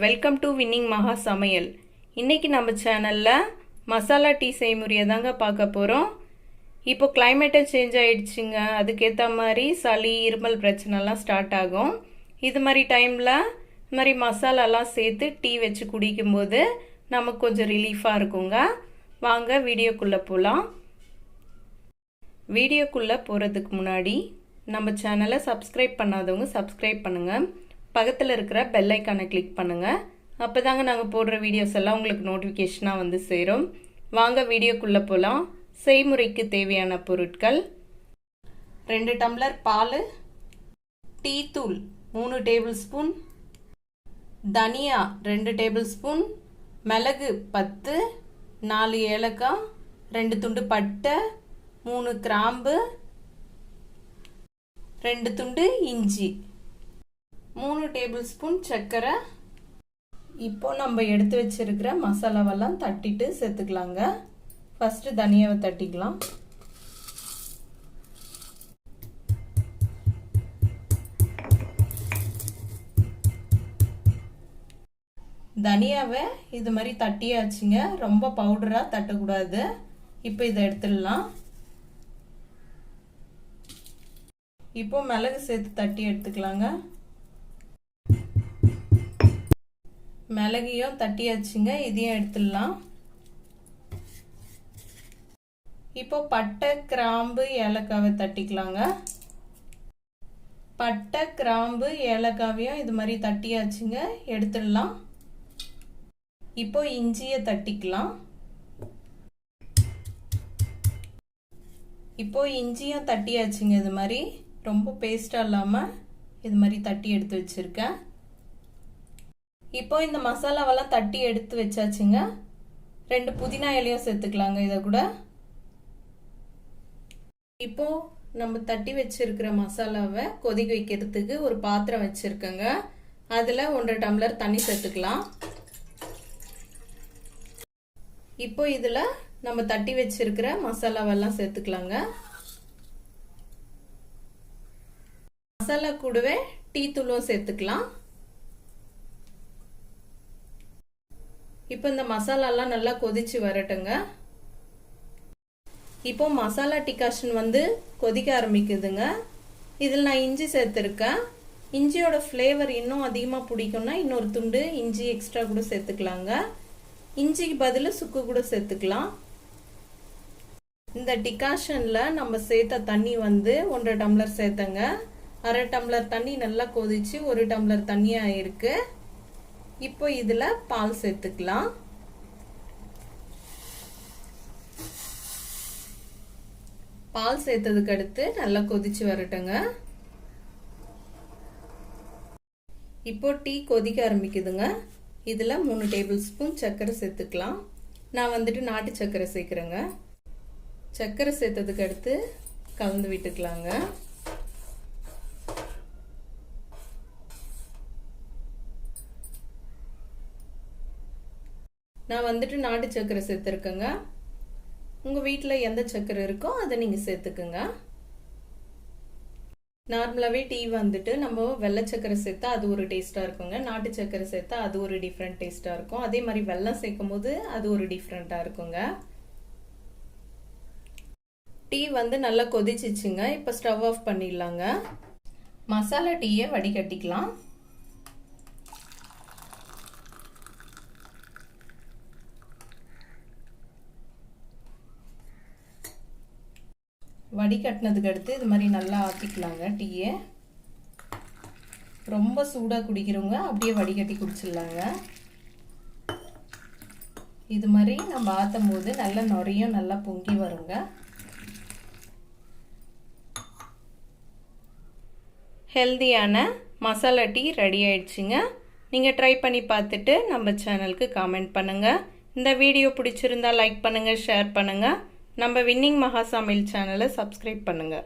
Welcome to winning மகா சமையல். இன்னைக்கு நம்ம சேனலில் மசாலா டீ செய்முறையை தாங்க பார்க்க போகிறோம். இப்போ கிளைமேட்டே சேஞ்ச் ஆகிடுச்சுங்க. அதுக்கேற்ற மாதிரி சளி இருமல் பிரச்சனைலாம் ஸ்டார்ட் ஆகும். இது மாதிரி டைமில் இது மாதிரி மசாலாலாம் சேர்த்து டீ வச்சு குடிக்கும்போது நமக்கு கொஞ்சம் ரிலீஃபாக இருக்குங்க. வாங்க வீடியோக்குள்ளே போகலாம். வீடியோக்குள்ளே போகிறதுக்கு முன்னாடி நம்ம சேனலை சப்ஸ்கிரைப் பண்ணாதவங்க சப்ஸ்கிரைப் பண்ணுங்கள். பக்கத்தில் இருக்கிற பெல் ஐக்கானை கிளிக் பண்ணுங்கள். அப்போ தாங்க நாங்கள் போடுற வீடியோஸ் எல்லாம் உங்களுக்கு நோட்டிஃபிகேஷனாக வந்து சேரும். வாங்க வீடியோக்குள்ளே போகலாம். செய்முறைக்கு தேவையான பொருட்கள்: 2 டம்ளர் பால், டீ தூள் 3 டேபிள் ஸ்பூன், தனியா 2 டேபிள் ஸ்பூன், மிளகு 10, 4 ஏலக்காய், 2 துண்டு பட்டை, 3 கிராம்பு, 2 துண்டு இஞ்சி, 3 டேபிள் ஸ்பூன் சர்க்கரை. இப்போ நம்ம எடுத்து வச்சிருக்கிற மசாலாவெல்லாம் தட்டிட்டு சேர்த்துக்கலாங்க. ஃபர்ஸ்ட் தனியாவை தட்டிக்கலாம். தனியாவை இது மாதிரி தட்டியாச்சுங்க. ரொம்ப பவுடரா தட்டக்கூடாது. இப்போ இதை எடுத்துடலாம். இப்போ மிளகு சேர்த்து தட்டி எடுத்துக்கலாங்க. மிளகையும் தட்டியாச்சுங்க. இதையும் எடுத்துடலாம். இப்போ பட்டை கிராம்பு ஏலக்காவை தட்டிக்கலாங்க. பட்டை கிராம்பு ஏலக்காவையும் இது மாதிரி தட்டியாச்சுங்க. எடுத்துடலாம். இப்போ இஞ்சியை தட்டிக்கலாம். இப்போ இஞ்சியும் தட்டியாச்சுங்க. இது மாதிரி ரொம்ப பேஸ்டா இல்லாம இது மாதிரி தட்டி எடுத்து வச்சிருக்கேன். இப்போ இந்த மசாலாவெல்லாம் தட்டி எடுத்து வச்சாச்சுங்க. 2 புதினா இலையும் சேர்த்துக்கலாங்க இதை கூட. இப்போ நம்ம தட்டி வச்சிருக்கிற மசாலாவை கொதிக்க வைக்கிறதுக்கு ஒரு பாத்திரம் வச்சிருக்கேங்க. அதில் 1.5 டம்ளர் தண்ணி சேர்த்துக்கலாம். இப்போ இதில் நம்ம தட்டி வச்சிருக்கிற மசாலாவெல்லாம் சேர்த்துக்கலாங்க. மசாலா கூடவே டீ தூளும் சேர்த்துக்கலாம். இப்போ இந்த மசாலாலாம் நல்லா கொதிச்சு வரட்டுங்க. இப்போ மசாலா டிகாஷன் வந்து கொதிக்க ஆரம்பிக்குதுங்க. இதில் நான் இஞ்சி சேர்த்துருக்கேன். இஞ்சியோட ஃப்ளேவர் இன்னும் அதிகமாக பிடிக்கும்னா இன்னொரு துண்டு இஞ்சி எக்ஸ்ட்ரா கூட சேர்த்துக்கலாங்க. இஞ்சிக்கு பதில் சுக்கு கூட சேர்த்துக்கலாம். இந்த டிகாஷனில் நம்ம சேர்த்த தண்ணி வந்து 1.5 டம்ளர் சேர்த்தங்க. 1/2 டம்ளர் தண்ணி நல்லா கொதிச்சு 1 டம்ளர் தண்ணி ஆயிருக்கு. இப்போ இதுல பால் சேர்த்துக்கலாம். பால் சேர்த்ததுக்கு அடுத்து நல்லா கொதிச்சு வரட்டுங்க. இப்போ டீ கொதிக்க ஆரம்பிக்குதுங்க. இதுல 3 டேபிள் ஸ்பூன் சர்க்கரை சேர்த்துக்கலாம். நான் வந்துட்டு நாட்டு சர்க்கரை சேர்க்கிறேங்க. சர்க்கரை சேர்த்ததுக்கு அடுத்து கலந்து விட்டுக்கலாங்க. நான் வந்துட்டு நாட்டு சர்க்கரை சேர்த்துருக்கேங்க. உங்கள் வீட்டில் எந்த சர்க்கரை இருக்கோ அதை நீங்கள் சேர்த்துக்குங்க. நார்மலாகவே டீ வந்துட்டு நம்ம வெள்ளை சர்க்கரை சேர்த்தா அது ஒரு டேஸ்ட்டாக இருக்குங்க. நாட்டு சர்க்கரை சேர்த்தா அது ஒரு டிஃப்ரெண்ட் டேஸ்ட்டாக இருக்கும். அதே மாதிரி வெல்லம் சேர்க்கும் போது அது ஒரு டிஃப்ரெண்ட்டாக இருக்குங்க. டீ வந்து நல்லா கொதிச்சிச்சுங்க. இப்போ ஸ்டவ் ஆஃப் பண்ணிடலாங்க. மசாலா டீயை வடிகட்டிக்கலாம். வடிகட்டினதுக்கு அடுத்து இது மாதிரி நல்லா ஆற்றிக்கலாங்க. டீயை ரொம்ப சூடாக குடிக்கிறவங்க அப்படியே வடிகட்டி குடிச்சிடலாங்க. இது மாதிரி நம்ம ஆற்றும் போது நல்லா நுரையும் நல்லா பொங்கி வருங்க. ஹெல்தியான மசாலா டீ ரெடி ஆயிடுச்சுங்க. நீங்கள் ட்ரை பண்ணி பார்த்துட்டு நம்ம சேனலுக்கு காமெண்ட் பண்ணுங்கள். இந்த வீடியோ பிடிச்சிருந்தா லைக் பண்ணுங்கள், ஷேர் பண்ணுங்கள். நம்ம வின்னிங் மகா சமையல் சேனலை சப்ஸ்கிரைப் பண்ணுங்கள்.